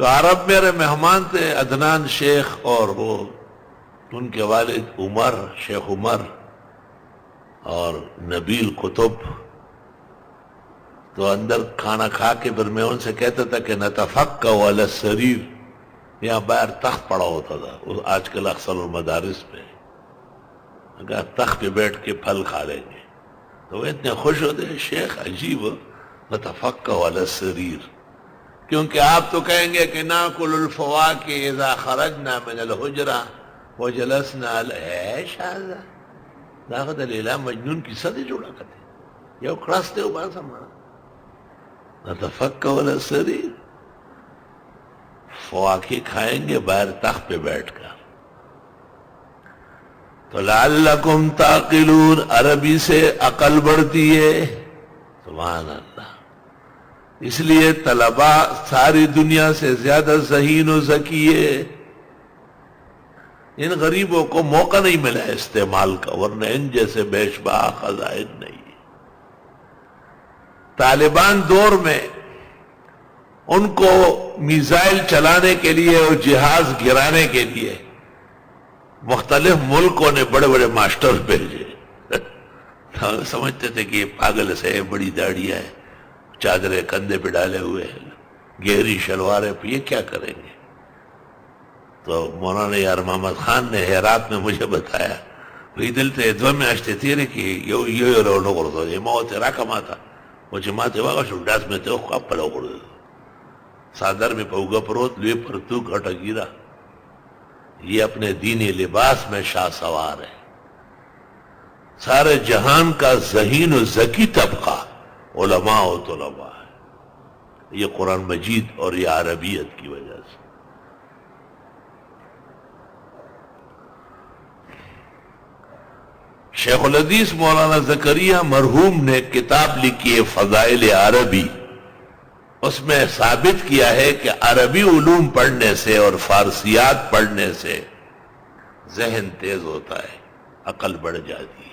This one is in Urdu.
تو عرب میرے مہمان تھے عدنان شیخ اور وہ ان کے والد عمر، شیخ عمر اور نبیل قطب. تو اندر کھانا کھا کے پھر میں ان سے کہتا تھا کہ نتفقع علی السریر، یہاں باہر تخت پڑا ہوتا تھا آج کل اکثر المدارس میں، اگر تخت پہ بیٹھ کے پھل کھا لیں گے تو وہ اتنے خوش ہوتے ہیں. شیخ عجیب، نتفقع علی السریر، کیونکہ آپ تو کہیں گے کہ ناکل الفواکہ اذا خرجنا من الحجرہ وجلسنا العیش. داخت لیلہ مجنون کی صدی جوڑا کرتے یہ کڑستے ہو بات ہمارا. نتفقع علی السریر، فواکہ کھائیں گے باہر تخت پہ بیٹھ کر. تو لعلکم تعقلون، عربی سے عقل بڑھتی ہے. سبحان اللہ. اس لیے طلباء ساری دنیا سے زیادہ ذہین و ذکی ہے. ان غریبوں کو موقع نہیں ملا استعمال کا، ورنہ ان جیسے بیشبہ خزائن نہیں. طالبان دور میں ان کو میزائل چلانے کے لیے اور جہاز گرانے کے لیے مختلف ملکوں نے بڑے بڑے ماسٹر بھیجے. سمجھتے تھے کہ یہ پاگل سے بڑی داڑھی ہے، چادریں کندھے پہ ڈالے ہوئے ہیں، گہری شلواریں پہ، یہ کیا کریں گے؟ تو مولانا یار محمد خان نے ہیرات میں مجھے بتایا، دلتے ادو میں آشتے تیرے کہ یہ لوگوں کرتا ہے ماں تیرا کماتا مجھے ماں تیوا کا شلڈاس میں تے خواب پلو کر دے صادر میں پوگا پروت لوے پر تو گھٹا گیرا. یہ اپنے دینی لباس میں شاہ سوار ہے. سارے جہان کا ذہین و ذکی طبقہ علماء و طلباء ہے. یہ قرآن مجید اور یہ عربیت کی وجہ سے. شیخ الحدیث مولانا زکریا مرحوم نے کتاب لکھی ہے فضائل عربی. اس میں ثابت کیا ہے کہ عربی علوم پڑھنے سے اور فارسیات پڑھنے سے ذہن تیز ہوتا ہے، عقل بڑھ جاتی ہے.